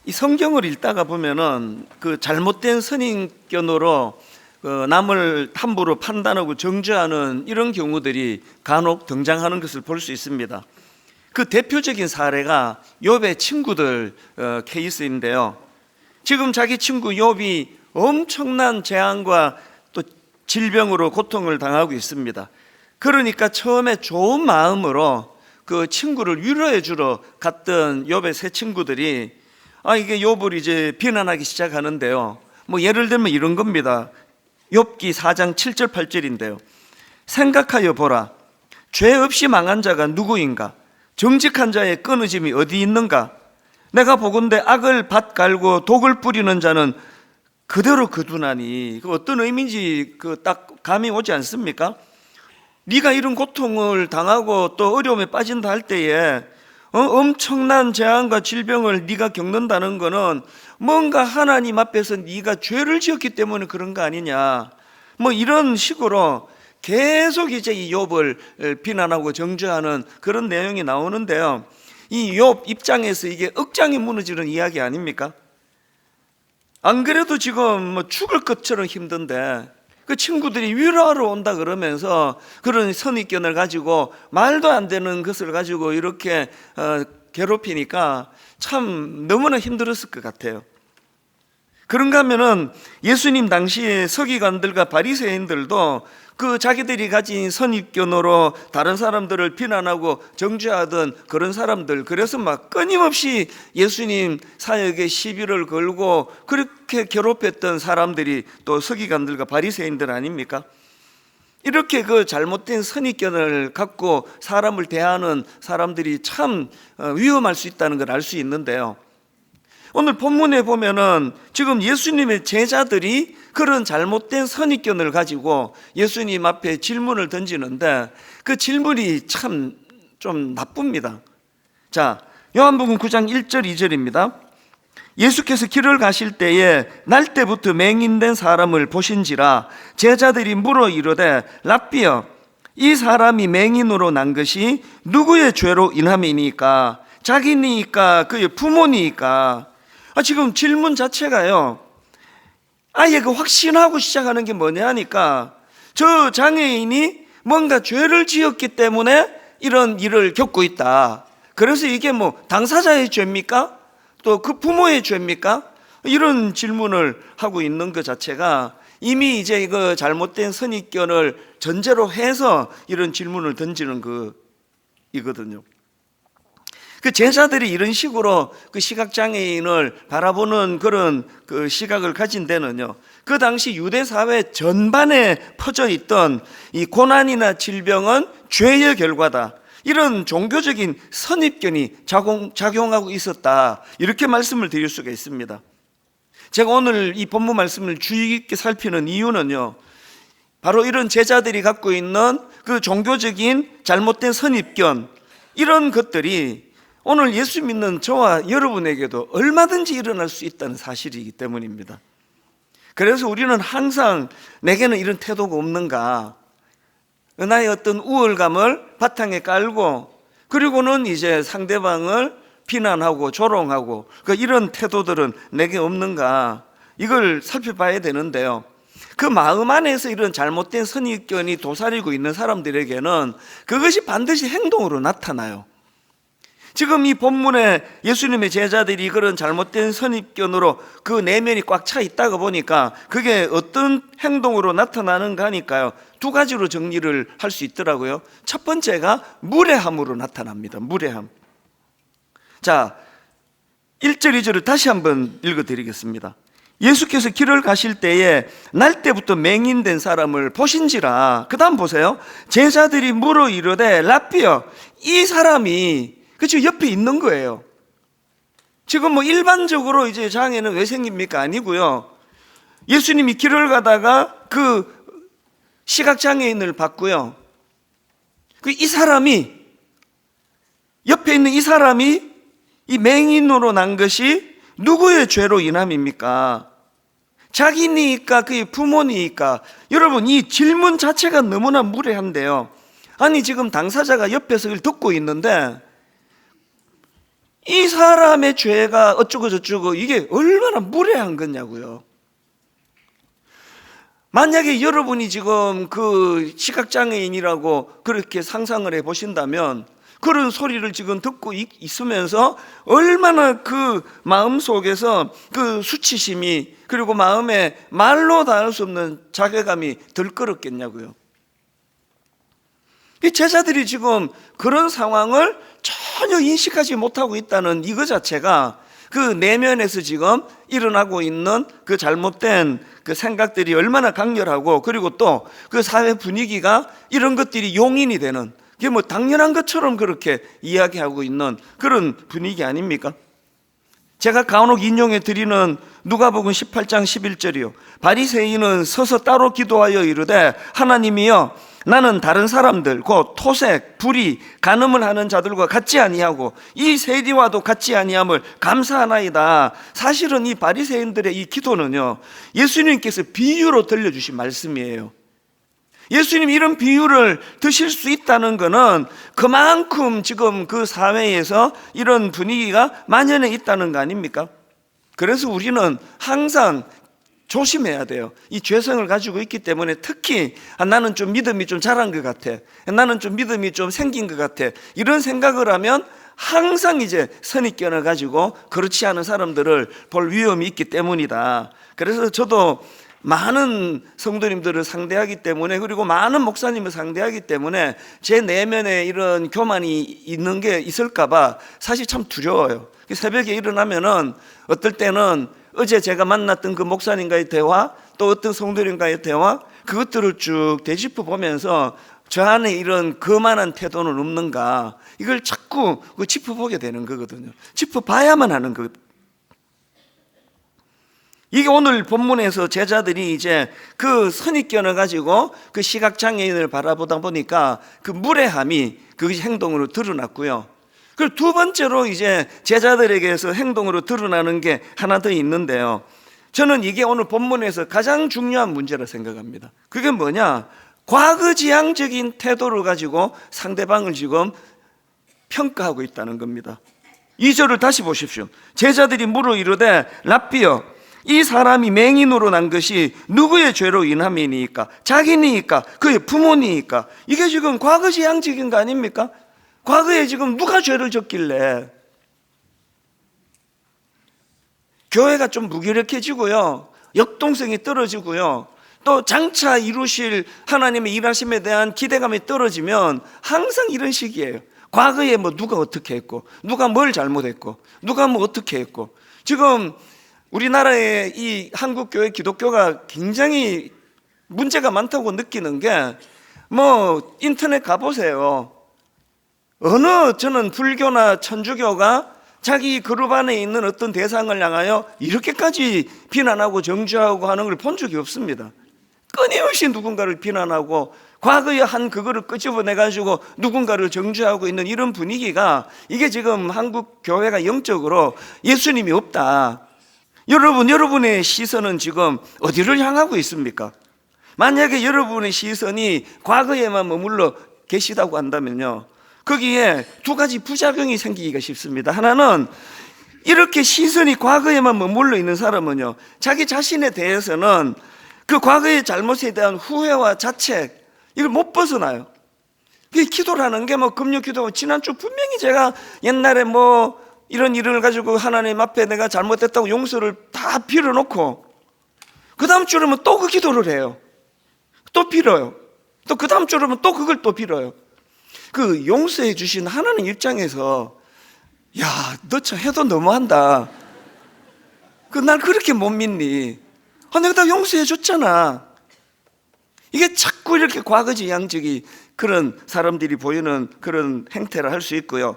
이 성경을 읽다가 보면은 그 잘못된 선입견으로 남을 함부로 판단하고 정죄하는 이런 경우들이 간혹 등장하는 것을 볼 수 있습니다. 그 대표적인 사례가 욥의 친구들 케이스인데요. 지금 자기 친구 욥이 엄청난 재앙과 또 질병으로 고통을 당하고 있습니다. 그러니까 처음에 좋은 마음으로 그 친구를 위로해 주러 갔던 욥의 세 친구들이 이게 욥을 이제 비난하기 시작하는데요. 뭐 예를 들면 이런 겁니다. 욥기 4장 7절 8절인데요. 생각하여 보라. 죄 없이 망한 자가 누구인가? 정직한 자의 끊어짐이 어디 있는가? 내가 보건대 악을 밭 갈고 독을 뿌리는 자는 그대로 거두나니. 그 어떤 의미인지 딱 감이 오지 않습니까? 네가 이런 고통을 당하고 또 어려움에 빠진다 할 때에 엄청난 재앙과 질병을 네가 겪는다는 거는 뭔가 하나님 앞에서 네가 죄를 지었기 때문에 그런 거 아니냐, 뭐 이런 식으로 계속 이제 이 욥을 비난하고 정죄하는 그런 내용이 나오는데요. 이 욥 입장에서 이게 억장이 무너지는 이야기 아닙니까? 안 그래도 지금 뭐 죽을 것처럼 힘든데 그 친구들이 위로하러 온다 그러면서 그런 선입견을 가지고 말도 안 되는 것을 가지고 이렇게 괴롭히니까 참 너무나 힘들었을 것 같아요. 그런가 하면은 예수님 당시에 서기관들과 바리새인들도 그 자기들이 가진 선입견으로 다른 사람들을 비난하고 정죄하던 그런 사람들, 그래서 막 끊임없이 예수님 사역에 시비를 걸고 그렇게 괴롭혔던 사람들이 또 서기관들과 바리새인들 아닙니까? 이렇게 그 잘못된 선입견을 갖고 사람을 대하는 사람들이 참 위험할 수 있다는 걸 알 수 있는데요. 오늘 본문에 보면은 지금 예수님의 제자들이 그런 잘못된 선입견을 가지고 예수님 앞에 질문을 던지는데 그 질문이 참 좀 나쁩니다. 자, 요한복음 9장 1절 2절입니다. 예수께서 길을 가실 때에 날 때부터 맹인된 사람을 보신지라 제자들이 물어 이르되 랍비여, 이 사람이 맹인으로 난 것이 누구의 죄로 인함이니까? 자기니까 그의 부모니까? 지금 질문 자체가요, 아예 확신하고 시작하는 게 뭐냐 하니까 저 장애인이 뭔가 죄를 지었기 때문에 이런 일을 겪고 있다. 그래서 이게 뭐 당사자의 죄입니까? 또 그 부모의 죄입니까? 이런 질문을 하고 있는 것 자체가 이미 이제 이거 잘못된 선입견을 전제로 해서 이런 질문을 던지는 거이거든요. 그 제자들이 이런 식으로 그 시각장애인을 바라보는 그런 그 시각을 가진 데는요, 그 당시 유대 사회 전반에 퍼져 있던 이 고난이나 질병은 죄의 결과다, 이런 종교적인 선입견이 작용하고 있었다, 이렇게 말씀을 드릴 수가 있습니다. 제가 오늘 이 본문 말씀을 주의 깊게 살피는 이유는요, 바로 이런 제자들이 갖고 있는 그 종교적인 잘못된 선입견, 이런 것들이 오늘 예수 믿는 저와 여러분에게도 얼마든지 일어날 수 있다는 사실이기 때문입니다. 그래서 우리는 항상 내게는 이런 태도가 없는가, 나의 어떤 우월감을 바탕에 깔고 그리고는 이제 상대방을 비난하고 조롱하고 이런 태도들은 내게 없는가, 이걸 살펴봐야 되는데요. 그 마음 안에서 이런 잘못된 선입견이 도사리고 있는 사람들에게는 그것이 반드시 행동으로 나타나요. 지금 이 본문에 예수님의 제자들이 그런 잘못된 선입견으로 그 내면이 꽉 차 있다가 보니까 그게 어떤 행동으로 나타나는가 하니까요, 두 가지로 정리를 할 수 있더라고요. 첫 번째가 무례함으로 나타납니다. 무례함. 자, 1절 2절을 다시 한번 읽어드리겠습니다. 예수께서 길을 가실 때에 날 때부터 맹인된 사람을 보신지라. 그 다음 보세요. 제자들이 물어 이르되 랍비여, 이 사람이 그렇죠, 옆에 있는 거예요. 지금 뭐 일반적으로 이제 장애는 왜 생깁니까? 아니고요. 예수님이 길을 가다가 그 시각장애인을 봤고요. 이 사람이, 옆에 있는 이 사람이 이 맹인으로 난 것이 누구의 죄로 인함입니까? 자기니까 그의 부모니까? 여러분, 이 질문 자체가 너무나 무례한데요. 아니 지금 당사자가 옆에서 이걸 듣고 있는데 이 사람의 죄가 어쩌고 저쩌고 이게 얼마나 무례한 거냐고요. 만약에 여러분이 지금 그 시각장애인이라고 그렇게 상상을 해 보신다면 그런 소리를 지금 듣고 있으면서 얼마나 그 마음 속에서 그 수치심이 그리고 마음에 말로 닿을 수 없는 자괴감이 들끓었겠냐고요. 이 제자들이 지금 그런 상황을 전혀 인식하지 못하고 있다는 이거 자체가 그 내면에서 지금 일어나고 있는 그 잘못된 그 생각들이 얼마나 강렬하고 그리고 또 그 사회 분위기가 이런 것들이 용인이 되는 이게 뭐 당연한 것처럼 그렇게 이야기하고 있는 그런 분위기 아닙니까? 제가 간혹 인용해 드리는 누가복음 18장 11절이요. 바리새인은 서서 따로 기도하여 이르되 하나님이여 나는 다른 사람들 곧 토색, 불의, 간음을 하는 자들과 같지 아니하고 이 세리와도 같지 아니함을 감사하나이다. 사실은 이 바리새인들의 이 기도는요, 예수님께서 비유로 들려주신 말씀이에요. 예수님 이런 비유를 드실 수 있다는 것은 그만큼 지금 그 사회에서 이런 분위기가 만연해 있다는 거 아닙니까? 그래서 우리는 항상 조심해야 돼요. 이 죄성을 가지고 있기 때문에 특히 나는 좀 믿음이 좀 자란 것 같아, 나는 좀 믿음이 좀 생긴 것 같아, 이런 생각을 하면 항상 이제 선입견을 가지고 그렇지 않은 사람들을 볼 위험이 있기 때문이다. 그래서 저도 많은 성도님들을 상대하기 때문에 그리고 많은 목사님을 상대하기 때문에 제 내면에 이런 교만이 있는 게 있을까 봐 사실 참 두려워요. 새벽에 일어나면은 어떨 때는 어제 제가 만났던 그 목사님과의 대화, 또 어떤 성도님과의 대화, 그것들을 쭉 되짚어 보면서 저 안에 이런 거만한 태도는 없는가, 이걸 자꾸 짚어보게 되는 거거든요. 짚어봐야만 하는 것. 이게 오늘 본문에서 제자들이 이제 그 선입견을 가지고 그 시각장애인을 바라보다 보니까 그 무례함이 그 행동으로 드러났고요. 그리고 두 번째로 이제 제자들에게서 행동으로 드러나는 게 하나 더 있는데요. 저는 이게 오늘 본문에서 가장 중요한 문제라 생각합니다. 그게 뭐냐? 과거지향적인 태도를 가지고 상대방을 지금 평가하고 있다는 겁니다. 2절을 다시 보십시오. 제자들이 물어 이르되 랍비여 이 사람이 맹인으로 난 것이 누구의 죄로 인함이니까? 자기니까? 그의 부모니까? 이게 지금 과거지향적인 거 아닙니까? 과거에 지금 누가 죄를 졌길래? 교회가 좀 무기력해지고요, 역동성이 떨어지고요, 또 장차 이루실 하나님의 일하심에 대한 기대감이 떨어지면 항상 이런 식이에요. 과거에 뭐 누가 어떻게 했고, 누가 뭘 잘못했고, 누가 뭐 어떻게 했고. 지금 우리나라의 이 한국교회 기독교가 굉장히 문제가 많다고 느끼는 게, 뭐 인터넷 가보세요. 어느 저는 불교나 천주교가 자기 그룹 안에 있는 어떤 대상을 향하여 이렇게까지 비난하고 정죄하고 하는 걸 본 적이 없습니다. 끊임없이 누군가를 비난하고 과거에 한 그거를 끄집어내가지고 누군가를 정죄하고 있는 이런 분위기가, 이게 지금 한국 교회가 영적으로 예수님이 없다. 여러분의 시선은 지금 어디를 향하고 있습니까? 만약에 여러분의 시선이 과거에만 머물러 계시다고 한다면요, 거기에 두 가지 부작용이 생기기가 쉽습니다. 하나는 이렇게 시선이 과거에만 머물러 있는 사람은요, 자기 자신에 대해서는 그 과거의 잘못에 대한 후회와 자책, 이걸 못 벗어나요. 기도라는 게 뭐 금요 기도, 지난주 분명히 제가 옛날에 뭐 이런 일을 가지고 하나님 앞에 내가 잘못했다고 용서를 다 빌어놓고 그 다음 주라면 또 그 기도를 해요. 또 빌어요. 또 그 다음 주라면 또 그걸 또 빌어요. 그 용서해 주신 하나님 입장에서 야, 너 참 해도 너무한다. 그 날 그렇게 못 믿니? 내가 다 용서해 줬잖아. 이게 자꾸 이렇게 과거지향적이 그런 사람들이 보이는 그런 행태를 할 수 있고요.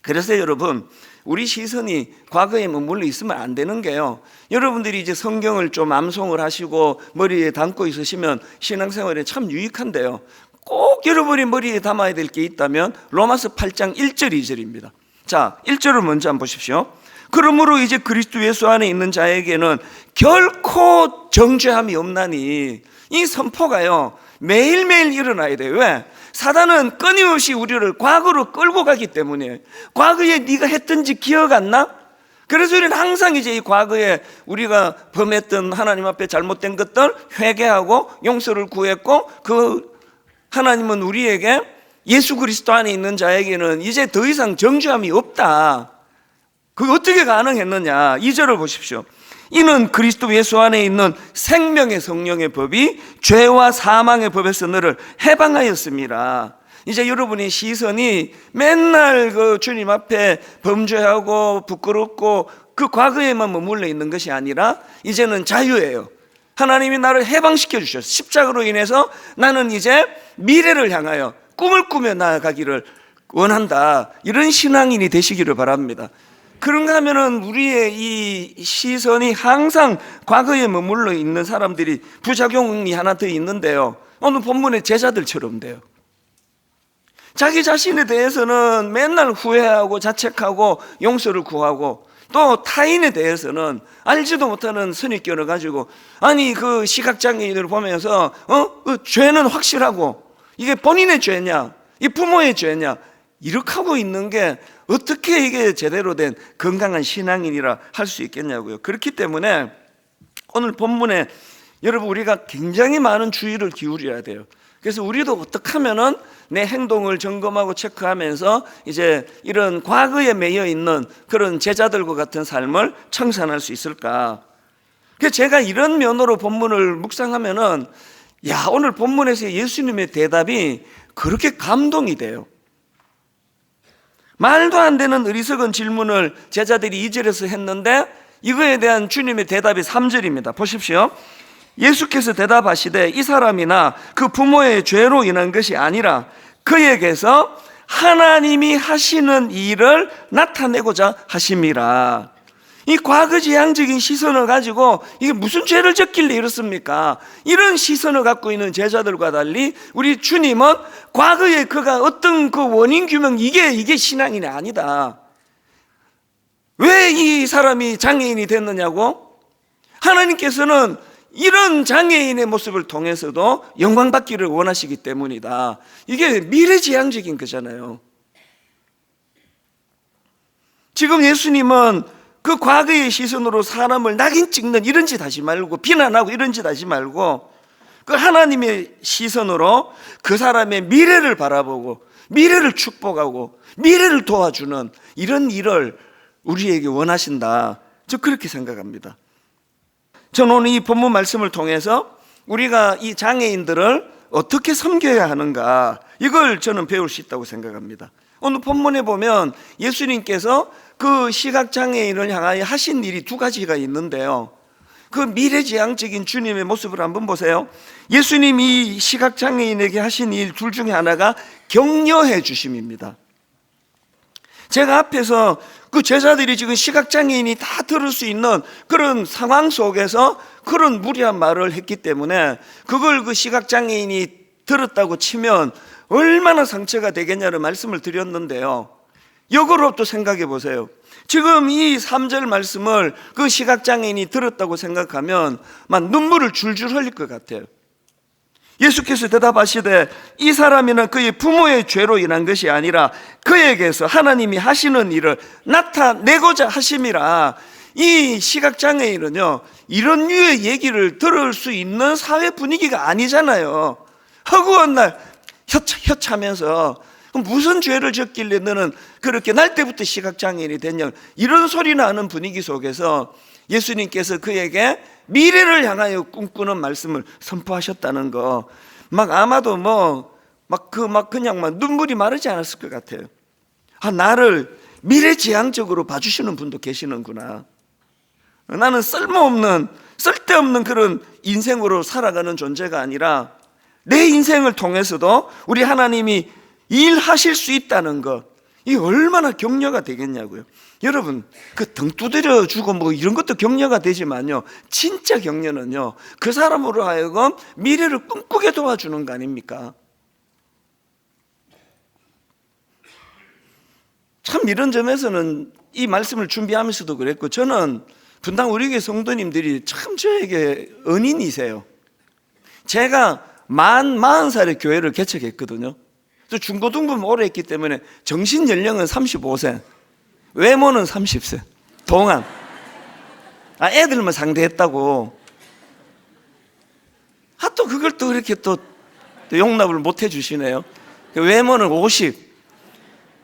그래서 여러분, 우리 시선이 과거에 머물러 있으면 안 되는 게요, 여러분들이 이제 성경을 좀 암송을 하시고 머리에 담고 있으시면 신앙생활에 참 유익한데요, 꼭 여러분이 머리에 담아야 될 게 있다면 로마서 8장 1절 2절입니다. 자, 1절을 먼저 한번 보십시오. 그러므로 이제 그리스도 예수 안에 있는 자에게는 결코 정죄함이 없나니. 이 선포가요 매일매일 일어나야 돼요. 왜? 사단은 끊임없이 우리를 과거로 끌고 가기 때문에, 과거에 네가 했던지 기억 안 나? 그래서 우리는 항상 이제 이 과거에 우리가 범했던 하나님 앞에 잘못된 것들 회개하고 용서를 구했고, 그 하나님은 우리에게 예수 그리스도 안에 있는 자에게는 이제 더 이상 정죄함이 없다. 그게 어떻게 가능했느냐? 2절을 보십시오. 이는 그리스도 예수 안에 있는 생명의 성령의 법이 죄와 사망의 법에서 너를 해방하였습니다. 이제 여러분의 시선이 맨날 그 주님 앞에 범죄하고 부끄럽고 그 과거에만 머물러 있는 것이 아니라 이제는 자유예요. 하나님이 나를 해방시켜 주셨어요. 십자가로 인해서 나는 이제 미래를 향하여 꿈을 꾸며 나아가기를 원한다. 이런 신앙인이 되시기를 바랍니다. 그런가 하면은 우리의 이 시선이 항상 과거에 머물러 있는 사람들이 부작용이 하나 더 있는데요, 오늘 본문의 제자들처럼 돼요. 자기 자신에 대해서는 맨날 후회하고 자책하고 용서를 구하고, 또 타인에 대해서는 알지도 못하는 선입견을 가지고, 아니 그 시각장애인을 보면서 그 죄는 확실하고 이게 본인의 죄냐, 이 부모의 죄냐, 이렇게 하고 있는 게 어떻게 이게 제대로 된 건강한 신앙인이라 할 수 있겠냐고요. 그렇기 때문에 오늘 본문에 여러분 우리가 굉장히 많은 주의를 기울여야 돼요. 그래서 우리도 어떻게 하면은 내 행동을 점검하고 체크하면서 이제 이런 과거에 매여 있는 그런 제자들과 같은 삶을 청산할 수 있을까? 그래서 제가 이런 면으로 본문을 묵상하면은, 야, 오늘 본문에서 예수님의 대답이 그렇게 감동이 돼요. 말도 안 되는 어리석은 질문을 제자들이 2절에서 했는데, 이거에 대한 주님의 대답이 3절입니다. 보십시오. 예수께서 대답하시되 이 사람이나 그 부모의 죄로 인한 것이 아니라 그에게서 하나님이 하시는 일을 나타내고자 하심이라. 이 과거지향적인 시선을 가지고 이게 무슨 죄를 졌길래 이렇습니까? 이런 시선을 갖고 있는 제자들과 달리 우리 주님은 과거에 그가 어떤 그 원인 규명, 이게 신앙인이 아니다. 왜 이 사람이 장애인이 됐느냐고? 하나님께서는 이런 장애인의 모습을 통해서도 영광받기를 원하시기 때문이다. 이게 미래지향적인 거잖아요. 지금 예수님은 그 과거의 시선으로 사람을 낙인 찍는 이런 짓 하지 말고, 비난하고 이런 짓 하지 말고, 그 하나님의 시선으로 그 사람의 미래를 바라보고 미래를 축복하고 미래를 도와주는 이런 일을 우리에게 원하신다. 저 그렇게 생각합니다. 저는 오늘 이 본문 말씀을 통해서 우리가 이 장애인들을 어떻게 섬겨야 하는가, 이걸 저는 배울 수 있다고 생각합니다. 오늘 본문에 보면 예수님께서 그 시각장애인을 향하여 하신 일이 두 가지가 있는데요, 그 미래지향적인 주님의 모습을 한번 보세요. 예수님이 시각장애인에게 하신 일 둘 중에 하나가 격려해 주심입니다. 제가 앞에서 그 제자들이 지금 시각장애인이 다 들을 수 있는 그런 상황 속에서 그런 무리한 말을 했기 때문에 그걸 그 시각장애인이 들었다고 치면 얼마나 상처가 되겠냐는 말씀을 드렸는데요, 역으로 또 생각해 보세요. 지금 이 3절 말씀을 그 시각장애인이 들었다고 생각하면 막 눈물을 줄줄 흘릴 것 같아요. 예수께서 대답하시되 이 사람이나 그의 부모의 죄로 인한 것이 아니라 그에게서 하나님이 하시는 일을 나타내고자 하심이라. 이 시각장애인은요, 이런 류의 얘기를 들을 수 있는 사회 분위기가 아니잖아요. 허구한 날 혀차면서 무슨 죄를 졌길래 너는 그렇게 날 때부터 시각장애인이 됐냐, 이런 소리나 하는 분위기 속에서 예수님께서 그에게 미래를 향하여 꿈꾸는 말씀을 선포하셨다는 거, 막 아마도 그냥 눈물이 마르지 않았을 것 같아요. 아, 나를 미래지향적으로 봐주시는 분도 계시는구나. 나는 쓸데없는 그런 인생으로 살아가는 존재가 아니라 내 인생을 통해서도 우리 하나님이 일하실 수 있다는 것, 이 얼마나 격려가 되겠냐고요. 여러분, 그 등 두드려 주고 이런 것도 격려가 되지만요, 진짜 격려는요, 그 사람으로 하여금 미래를 꿈꾸게 도와주는 거 아닙니까? 참 이런 점에서는 이 말씀을 준비하면서도 그랬고, 저는 분당 우리 교회 성도님들이 참 저에게 은인이세요. 제가 40살에 교회를 개척했거든요. 또 중고등부 오래 했기 때문에 정신 연령은 35세, 외모는 30세. 동안. 애들만 상대했다고. 또 그걸 또 이렇게 또 용납을 못 해주시네요. 외모는 50.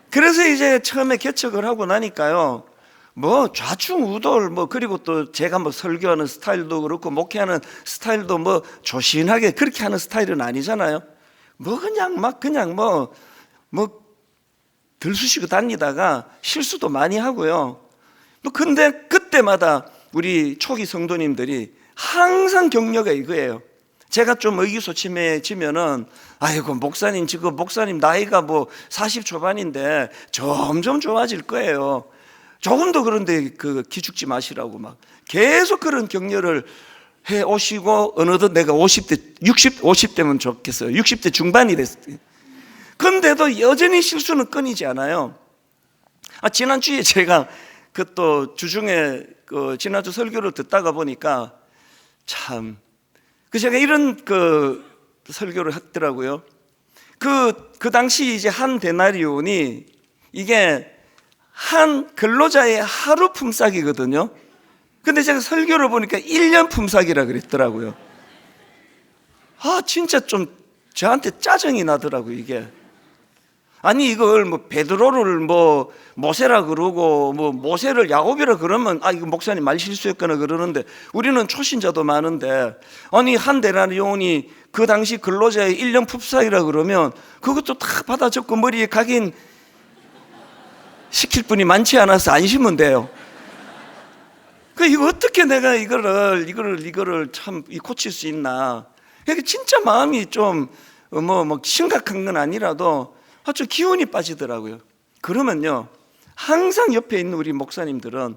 그래서 이제 처음에 개척을 하고 나니까요, 뭐 좌충우돌, 뭐 그리고 또 제가 뭐 설교하는 스타일도 그렇고 목회하는 스타일도 뭐 조신하게 그렇게 하는 스타일은 아니잖아요. 뭐 그냥 막 그냥 뭐 들쑤시고 다니다가 실수도 많이 하고요. 뭐 근데 그때마다 우리 초기 성도님들이 항상 격려가 이거예요. 제가 좀 의기소침해지면은, 아이고 목사님 지금 목사님 나이가 뭐 40 초반인데 점점 좋아질 거예요. 조금도 그런데 기죽지 마시라고 막 계속 그런 격려를 해 오시고, 어느덧 내가 50대면 좋겠어요. 60대 중반이 됐어요. 근데도 여전히 실수는 끊이지 않아요. 지난주에 제가 또 주중에 지난주 설교를 듣다가 보니까 참, 제가 이런 설교를 했더라고요. 그 당시 이제 한 데나리온이 이게 한 근로자의 하루 품삯이거든요. 근데 제가 설교를 보니까 1년 품삯이라 그랬더라고요. 진짜 좀 저한테 짜증이 나더라고요, 이게. 아니, 이걸 뭐 베드로를 뭐 모세라 그러고 뭐 모세를 야곱이라 그러면 이거 목사님 말 실수했거나 그러는데, 우리는 초신자도 많은데, 아니 한 데나리온이 그 당시 근로자의 1년 품삯이라 그러면 그것도 다 받아 적고 머리에 각인 시킬 분이 많지 않아서 안심은 돼요. 이거 어떻게 내가 이거를 참 고칠 수 있나? 이게 진짜 마음이 좀 뭐 심각한 건 아니라도 좀 기운이 빠지더라고요. 그러면요, 항상 옆에 있는 우리 목사님들은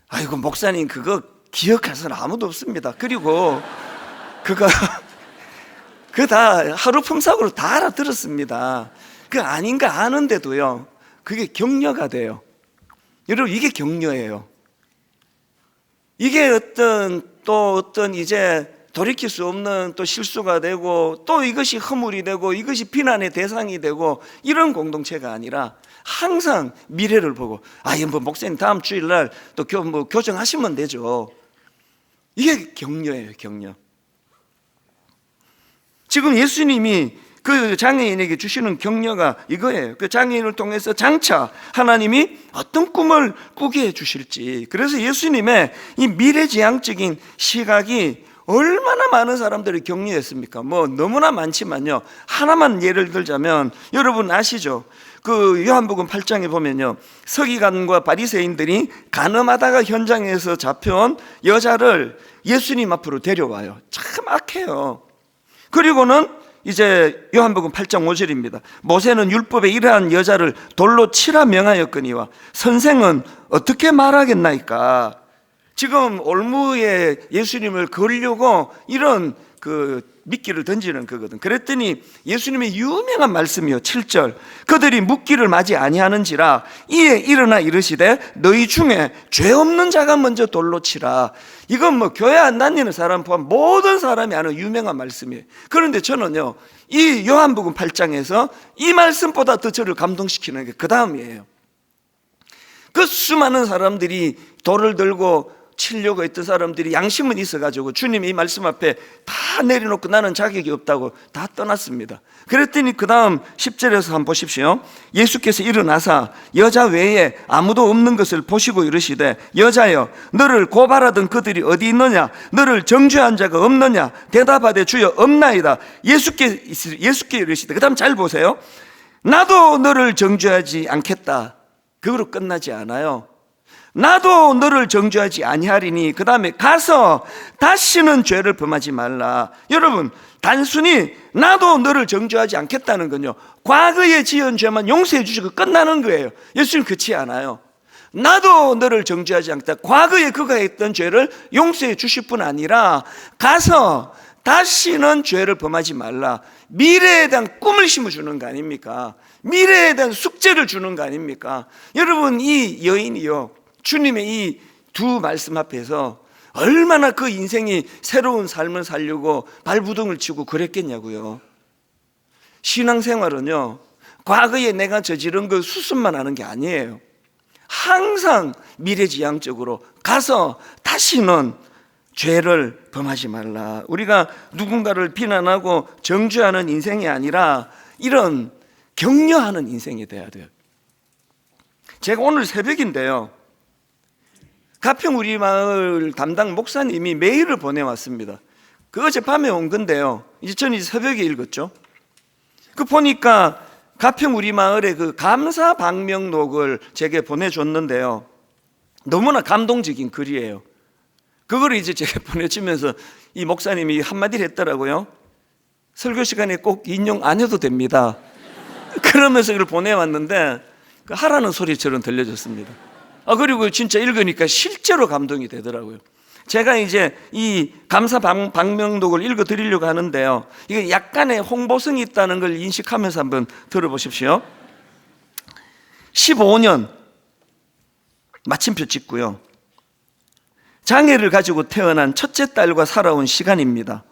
아이고 목사님 그거 기억할 사람 아무도 없습니다. 그리고 그거 다 하루 품삯으로 다 알아들었습니다. 아닌가 아는데도요, 그게 격려가 돼요. 여러분, 이게 격려예요. 이게 어떤 이제 돌이킬 수 없는 또 실수가 되고, 또 이것이 허물이 되고, 이것이 비난의 대상이 되고, 이런 공동체가 아니라 항상 미래를 보고, 뭐 목사님 다음 주일날 또 교정하시면 되죠. 이게 격려예요, 격려. 지금 예수님이 그 장애인에게 주시는 격려가 이거예요. 그 장애인을 통해서 장차 하나님이 어떤 꿈을 꾸게 해주실지. 그래서 예수님의 이 미래지향적인 시각이 얼마나 많은 사람들을 격려했습니까? 너무나 많지만요, 하나만 예를 들자면, 여러분 아시죠? 요한복음 8장에 보면요, 서기관과 바리새인들이 간음하다가 현장에서 잡혀온 여자를 예수님 앞으로 데려와요. 참 악해요. 그리고는 이제 요한복음 8장 5절입니다. 모세는 율법에 이러한 여자를 돌로 치라 명하였거니와 선생은 어떻게 말하겠나이까? 지금 올무에 예수님을 걸려고 이런 미끼를 던지는 거거든. 그랬더니 예수님의 유명한 말씀이요, 7절. 그들이 묻기를 마지 아니하는지라 이에 일어나 이르시되 너희 중에 죄 없는 자가 먼저 돌로 치라. 이건 교회 안 다니는 사람 포함 모든 사람이 아는 유명한 말씀이에요. 그런데 저는요, 이 요한복음 8장에서 이 말씀보다 더 저를 감동시키는 게 그 다음이에요. 수많은 사람들이 돌을 들고 치려고 했던 사람들이 양심은 있어가지고 주님이 이 말씀 앞에 다 내려놓고 나는 자격이 없다고 다 떠났습니다. 그랬더니 그 다음 10절에서 한번 보십시오. 예수께서 일어나사 여자 외에 아무도 없는 것을 보시고 이르시되 여자여 너를 고발하던 그들이 어디 있느냐? 너를 정죄한 자가 없느냐? 대답하되 주여 없나이다. 예수께 이르시되, 그 다음 잘 보세요. 나도 너를 정죄하지 않겠다. 그거로 끝나지 않아요. 나도 너를 정죄하지 아니하리니 그 다음에 가서 다시는 죄를 범하지 말라. 여러분, 단순히 나도 너를 정죄하지 않겠다는 건요, 과거에 지은 죄만 용서해 주시고 끝나는 거예요. 예수님 그렇지 않아요. 나도 너를 정죄하지 않겠다. 과거에 그가 했던 죄를 용서해 주실 뿐 아니라 가서 다시는 죄를 범하지 말라. 미래에 대한 꿈을 심어주는 거 아닙니까? 미래에 대한 숙제를 주는 거 아닙니까? 여러분, 이 여인이요, 주님의 이 두 말씀 앞에서 얼마나 그 인생이 새로운 삶을 살려고 발부둥을 치고 그랬겠냐고요. 신앙생활은요, 과거에 내가 저지른 그 수습만 하는 게 아니에요. 항상 미래지향적으로 가서 다시는 죄를 범하지 말라. 우리가 누군가를 비난하고 정죄하는 인생이 아니라 이런 격려하는 인생이 돼야 돼요. 제가 오늘 새벽인데요, 가평 우리 마을 담당 목사님이 메일을 보내왔습니다. 그 어젯밤에 온 건데요, 이제 저는 이제 새벽에 읽었죠. 그 보니까 가평 우리 마을의 그 감사 방명록을 제게 보내줬는데요, 너무나 감동적인 글이에요. 그거를 이제 제가 보내주면서 이 목사님이 한마디를 했더라고요. 설교 시간에 꼭 인용 안 해도 됩니다. 그러면서 이걸 보내왔는데 하라는 소리처럼 들려졌습니다. 그리고 진짜 읽으니까 실제로 감동이 되더라고요. 제가 이제 이 감사 방명록을 읽어 드리려고 하는데요, 이게 약간의 홍보성이 있다는 걸 인식하면서 한번 들어보십시오. 15년 마침표 찍고요, 장애를 가지고 태어난 첫째 딸과 살아온 시간입니다.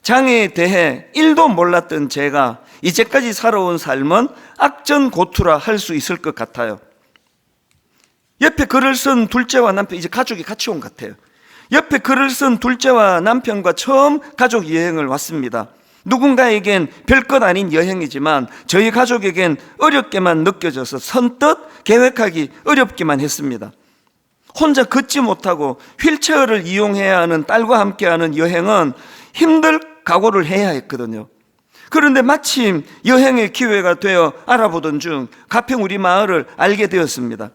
장애에 대해 1도 몰랐던 제가 이제까지 살아온 삶은 악전고투라 할 수 있을 것 같아요. 옆에 글을 쓴 둘째와 남편, 이제 가족이 같이 온 것 같아요. 옆에 글을 쓴 둘째와 남편과 처음 가족 여행을 왔습니다. 누군가에겐 별것 아닌 여행이지만 저희 가족에겐 어렵게만 느껴져서 선뜻 계획하기 어렵기만 했습니다. 혼자 걷지 못하고 휠체어를 이용해야 하는 딸과 함께하는 여행은 힘들 각오를 해야 했거든요. 그런데 마침 여행의 기회가 되어 알아보던 중 가평 우리 마을을 알게 되었습니다.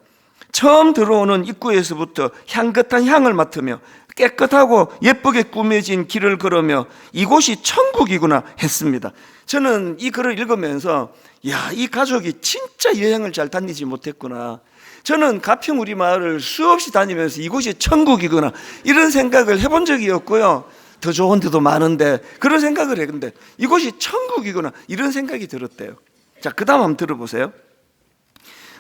처음 들어오는 입구에서부터 향긋한 향을 맡으며 깨끗하고 예쁘게 꾸며진 길을 걸으며 이곳이 천국이구나 했습니다. 저는 이 글을 읽으면서 이 가족이 진짜 여행을 잘 다니지 못했구나. 저는 가평 우리 마을을 수없이 다니면서 이곳이 천국이구나 이런 생각을 해본 적이 없고요, 더 좋은 데도 많은데 그런 생각을 했는데 이곳이 천국이구나 이런 생각이 들었대요. 자, 그 다음 한번 들어보세요.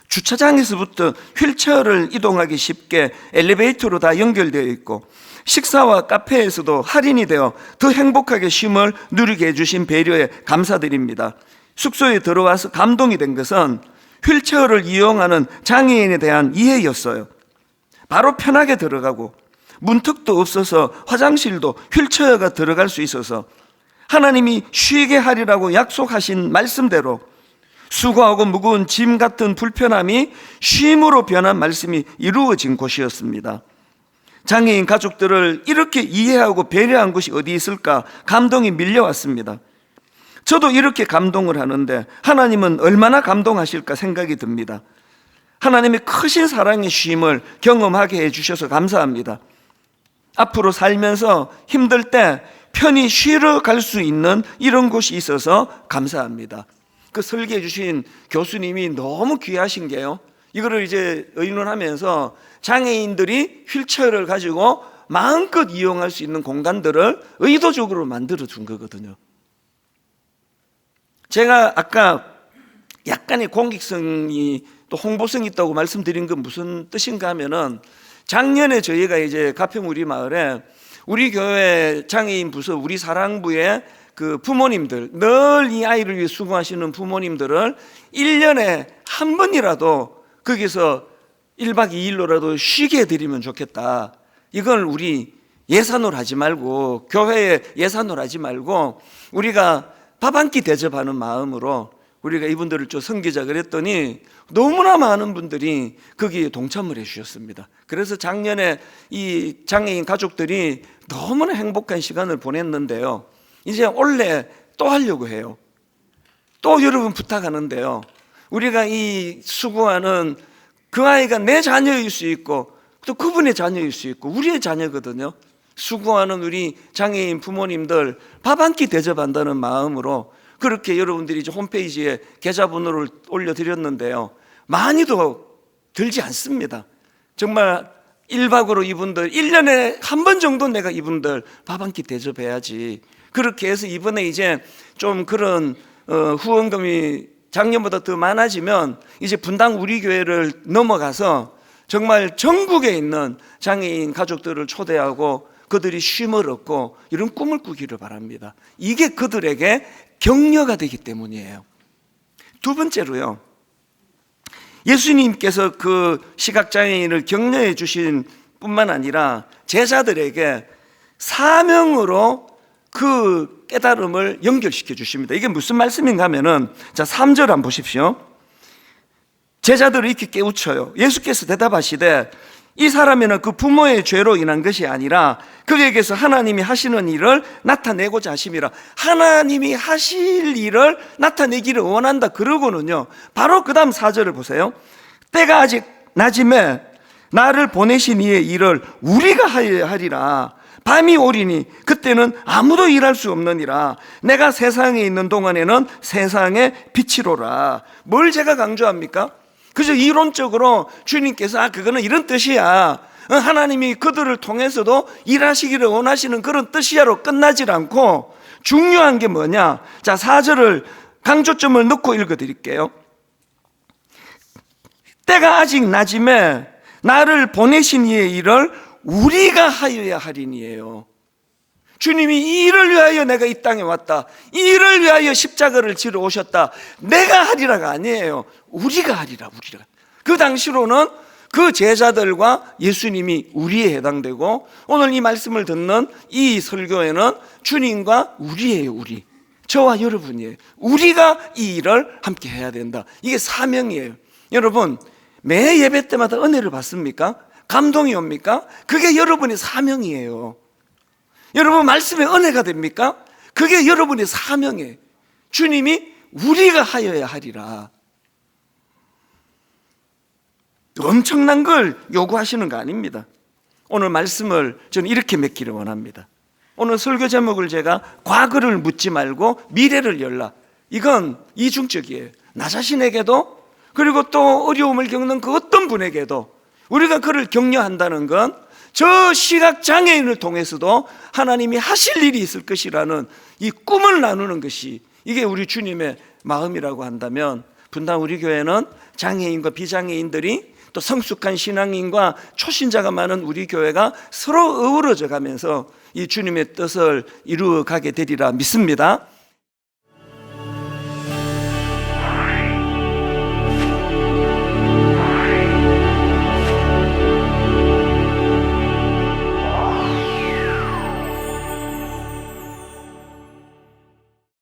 주차장에서부터 휠체어를 이동하기 쉽게 엘리베이터로 다 연결되어 있고 식사와 카페에서도 할인이 되어 더 행복하게 쉼을 누리게 해주신 배려에 감사드립니다. 숙소에 들어와서 감동이 된 것은 휠체어를 이용하는 장애인에 대한 이해였어요. 바로 편하게 들어가고 문턱도 없어서 화장실도 휠체어가 들어갈 수 있어서 하나님이 쉬게 하리라고 약속하신 말씀대로 수고하고 무거운 짐 같은 불편함이 쉼으로 변한 말씀이 이루어진 곳이었습니다. 장애인 가족들을 이렇게 이해하고 배려한 곳이 어디 있을까 감동이 밀려왔습니다. 저도 이렇게 감동을 하는데 하나님은 얼마나 감동하실까 생각이 듭니다. 하나님의 크신 사랑의 쉼을 경험하게 해주셔서 감사합니다. 앞으로 살면서 힘들 때 편히 쉬러 갈 수 있는 이런 곳이 있어서 감사합니다. 그 설계해 주신 교수님이 너무 귀하신 게요, 이거를 이제 의논하면서 장애인들이 휠체어를 가지고 마음껏 이용할 수 있는 공간들을 의도적으로 만들어 준 거거든요. 제가 아까 약간의 공익성이 또 홍보성이 있다고 말씀드린 건 무슨 뜻인가 하면은, 작년에 저희가 이제 가평 우리 마을에 우리 교회 장애인 부서 우리 사랑부의 그 부모님들, 늘 이 아이를 위해 수고하시는 부모님들을 1년에 한 번이라도 거기서 1박 2일로라도 쉬게 해드리면 좋겠다. 이걸 우리 예산으로 하지 말고, 교회에 예산으로 하지 말고 우리가 밥 한 끼 대접하는 마음으로 우리가 이분들을 좀 섬기자 그랬더니 너무나 많은 분들이 거기에 동참을 해 주셨습니다. 그래서 작년에 이 장애인 가족들이 너무나 행복한 시간을 보냈는데요, 이제 올해 또 하려고 해요. 또 여러분 부탁하는데요, 우리가 이 수고하는 그 아이가 내 자녀일 수 있고 또 그분의 자녀일 수 있고 우리의 자녀거든요. 수고하는 우리 장애인 부모님들 밥 한 끼 대접한다는 마음으로 그렇게 여러분들이 이제 홈페이지에 계좌번호를 올려드렸는데요, 많이도 들지 않습니다. 정말 1박으로 이분들 1년에 한 번 정도 내가 이분들 밥 한 끼 대접해야지. 그렇게 해서 이번에 이제 좀 그런 후원금이 작년보다 더 많아지면 이제 분당 우리 교회를 넘어가서 정말 전국에 있는 장애인 가족들을 초대하고 그들이 쉼을 얻고 이런 꿈을 꾸기를 바랍니다. 이게 그들에게 격려가 되기 때문이에요. 두 번째로요, 예수님께서 그 시각장애인을 격려해 주신 뿐만 아니라 제자들에게 사명으로 그 깨달음을 연결시켜 주십니다. 이게 무슨 말씀인가 하면은, 자, 3절 한번 보십시오. 제자들을 이렇게 깨우쳐요. 예수께서 대답하시되 이 사람에는 그 부모의 죄로 인한 것이 아니라 그에게서 하나님이 하시는 일을 나타내고자 하심이라. 하나님이 하실 일을 나타내기를 원한다. 그러고는요, 바로 그 다음 4절을 보세요. 때가 아직 낮음에 나를 보내신 이의 일을 우리가 하리라. 밤이 오리니 그때는 아무도 일할 수 없느니라. 내가 세상에 있는 동안에는 세상의 빛이로라. 뭘 제가 강조합니까? 그저 이론적으로 주님께서 그거는 이런 뜻이야, 하나님이 그들을 통해서도 일하시기를 원하시는 그런 뜻이야로 끝나질 않고, 중요한 게 뭐냐? 자, 4절을 강조점을 넣고 읽어드릴게요. 때가 아직 낮음에 나를 보내신 이의 일을 우리가 하여야 하리니에요. 주님이 이 일을 위하여 내가 이 땅에 왔다, 이 일을 위하여 십자가를 지러 오셨다, 내가 하리라가 아니에요. 우리가 하리라. 우리가. 그 당시로는 그 제자들과 예수님이 우리에 해당되고, 오늘 이 말씀을 듣는 이 설교에는 주님과 우리예요. 우리, 저와 여러분이에요. 우리가 이 일을 함께 해야 된다. 이게 사명이에요. 여러분, 매 예배 때마다 은혜를 받습니까? 감동이 옵니까? 그게 여러분의 사명이에요. 여러분, 말씀에 은혜가 됩니까? 그게 여러분의 사명이에요. 주님이 우리가 하여야 하리라. 엄청난 걸 요구하시는 거 아닙니다. 오늘 말씀을 저는 이렇게 맺기를 원합니다. 오늘 설교 제목을 제가 과거를 묻지 말고 미래를 열라, 이건 이중적이에요. 나 자신에게도, 그리고 또 어려움을 겪는 그 어떤 분에게도 우리가 그를 격려한다는 건 저 시각장애인을 통해서도 하나님이 하실 일이 있을 것이라는 이 꿈을 나누는 것이, 이게 우리 주님의 마음이라고 한다면, 분당 우리 교회는 장애인과 비장애인들이, 또 성숙한 신앙인과 초신자가 많은 우리 교회가 서로 어우러져 가면서 이 주님의 뜻을 이루어가게 되리라 믿습니다.